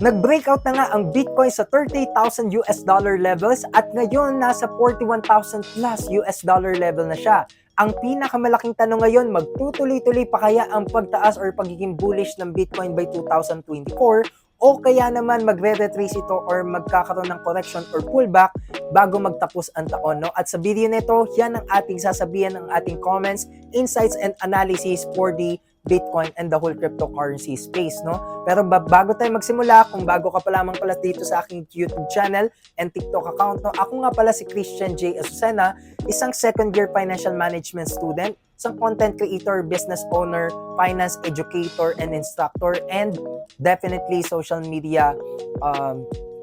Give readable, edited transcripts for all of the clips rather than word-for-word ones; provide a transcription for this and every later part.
Nag-breakout na nga ang Bitcoin sa $30,000 levels at ngayon nasa 41,000 plus US dollar level na siya. Ang pinakamalaking tanong ngayon, magtutuloy-tuloy pa kaya ang pagtaas or pagiging bullish ng Bitcoin by 2024 o kaya naman magre-retrace ito or magkakaroon ng correction or pullback bago magtapos ang taon, no? At sa video nito, yan ang ating sasabihan ng ating comments, insights, and analysis for the Bitcoin and the whole cryptocurrency space, no? Pero bago tayo magsimula, kung bago ka pa lamang pala dito sa aking YouTube channel and TikTok account, no? Ako nga pala si Christian J. Azucena, isang second year financial management student, isang content creator, business owner, finance educator, and instructor, and definitely social media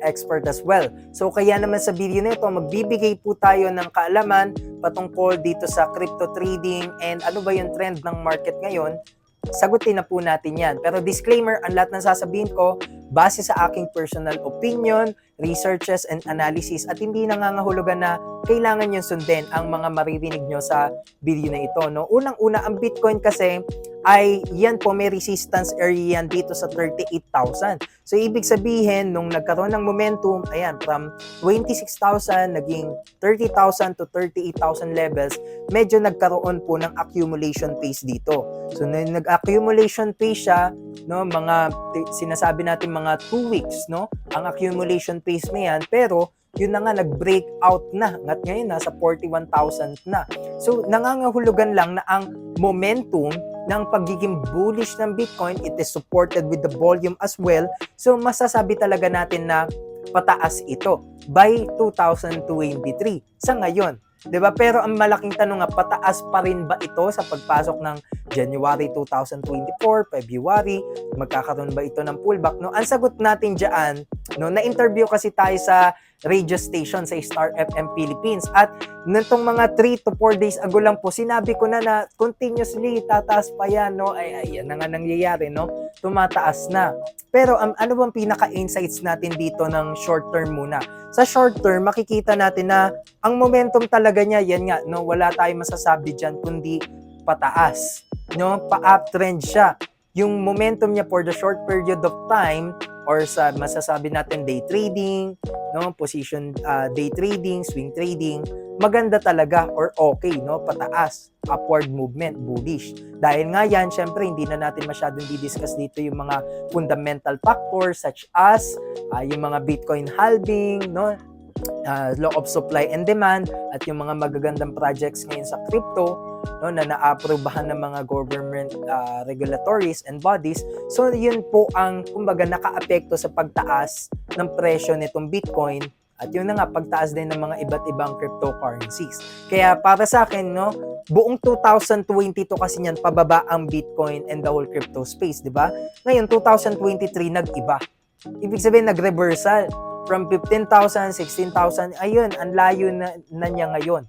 expert as well. So kaya naman sa video na ito, magbibigay po tayo ng kaalaman patungkol dito sa crypto trading and ano ba yung trend ng market ngayon. Sagutin na po natin yan. Pero disclaimer, ang lahat ng sasabihin ko, base sa aking personal opinion, researches, and analysis at hindi nangangahulugan na kailangan nyo sundin ang mga maririnig nyo sa video na ito, no? Unang-una, ang Bitcoin kasi ay yan po, may resistance area yan dito sa 38,000. So, ibig sabihin, nung nagkaroon ng momentum, ayan, from 26,000, naging 30,000 to 38,000 levels, medyo nagkaroon po ng accumulation phase dito. So, nung nag-accumulation phase siya, no, sinasabi natin mga 2 weeks, no, ang accumulation phase na yan, pero yun na nga, nag-break out na. At ngayon, nasa 41,000 na. So, nangangahulugan lang na ang momentum ng pagiging bullish ng Bitcoin, it is supported with the volume as well. So, masasabi talaga natin na pataas ito by 2023 sa ngayon. 'Di ba? Pero ang malaking tanong nga, pataas pa rin ba ito sa pagpasok ng January 2024, February, magkakaroon ba ito ng pullback, no? Ang sagot natin diyan, no, na-interview kasi tayo sa radio station sa Star FM Philippines at nitong mga 3 to 4 days ago lang po, sinabi ko na continuously tataas pa yan, no? Ay, yan na nga nangyayari, no? Tumataas na. Pero ano bang pinaka-insights natin dito ng short term muna? Sa short term, makikita natin na ang momentum talaga niya, yan nga, no? Wala tayong masasabi dyan kundi pataas, no? Pa-uptrend siya. Yung momentum niya for the short period of time or sa masasabi natin day trading, no, position day trading, swing trading, maganda talaga or okay, no, pataas, upward movement, bullish. Dahil nga yan, syempre hindi na natin masyadong di-discuss dito yung mga fundamental factors such as yung mga Bitcoin halving, no, law of supply and demand at yung mga magagandang projects ngayon sa crypto, no, na naaprubahan ng mga government regulatories and bodies. So yun po ang kumbaga nakaapekto sa pagtaas ng presyo nitong Bitcoin at yun na nga pagtaas din ng mga iba't ibang cryptocurrencies. Kaya para sa akin, no, buong 2022 kasi niyan pababa ang Bitcoin and the whole crypto space, di ba? Ngayon 2023 nag-iba. Ibig sabihin nag-reversal from 15,000, 16,000, ayun, ang layo na niya ngayon.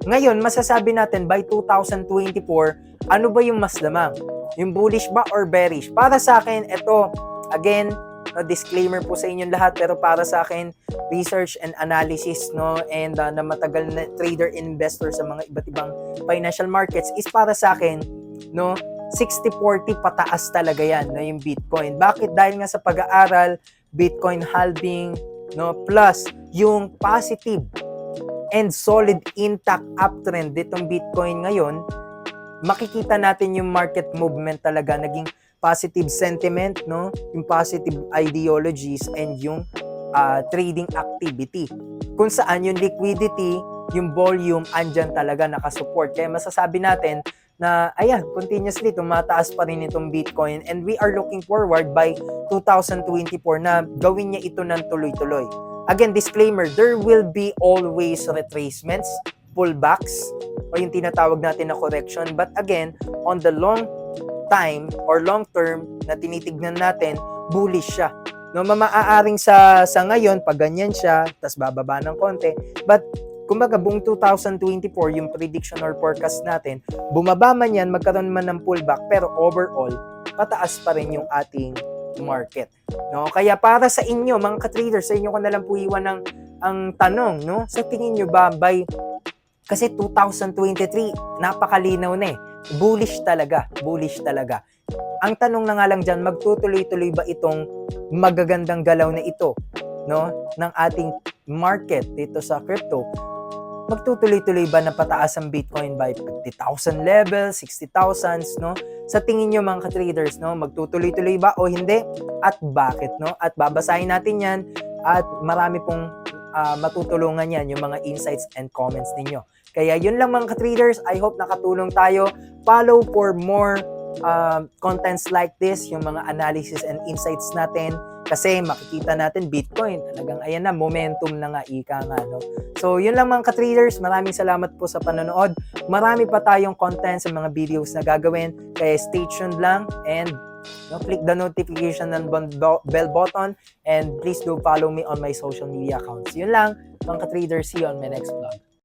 Ngayon, masasabi natin by 2024, ano ba yung mas lamang? Yung bullish ba or bearish? Para sa akin, ito, again, no, disclaimer po sa inyong lahat, pero para sa akin, research and analysis, no, and na matagal na trader investor sa mga iba't ibang financial markets is para sa akin, no, 60-40 pataas talaga yan, no, yung Bitcoin. Bakit? Dahil nga sa pag-aaral, Bitcoin halving, no, plus yung positive and solid intact uptrend ditong Bitcoin ngayon, makikita natin yung market movement talaga naging positive sentiment, no, yung positive ideologies and yung trading activity. Kung saan yung liquidity, yung volume andyan talaga nakasupport. Kaya masasabi natin na ayan, continuously tumataas pa rin itong Bitcoin and we are looking forward by 2024 na gawin niya ito ng tuloy-tuloy. Again, disclaimer, there will be always retracements, pullbacks, o yung tinatawag natin na correction. But again, on the long time or long term na tinitignan natin, bullish siya. No, maaaring sa ngayon, pag ganyan siya, tas bababa ng konti. But kumbaga, buong 2024, yung prediction or forecast natin, bumaba man yan, magkaroon man ng pullback, pero overall, pataas pa rin yung ating market. No? Kaya para sa inyo, mga ka-traders, sa inyo ko na lang po iwan ang tanong, no? Sa tingin nyo ba, kasi 2023, napakalinaw na eh. Bullish talaga. Ang tanong na nga lang dyan, magtutuloy-tuloy ba itong magagandang galaw na ito, no, ng ating market dito sa crypto? Magtutuloy-tuloy ba na pataas ang Bitcoin by 50,000 level, 60,000, no? Sa tingin nyo mga ka-traders, no, magtutuloy-tuloy ba o hindi? At bakit, no? At babasahin natin yan at marami pong matutulungan yan, yung mga insights and comments ninyo. Kaya yun lang mga ka-traders, I hope nakatulong tayo. Follow for more contents like this, yung mga analysis and insights natin, kasi makikita natin Bitcoin talagang ayan na, momentum na nga, ika nga, no? So yun lang mga ka-traders, maraming salamat po sa panonood. Marami pa tayong content sa mga videos na gagawin, kaya stay tuned lang and click the notification and bell button, and please do follow me on my social media accounts. Yun lang mga ka-traders, see you on my next vlog.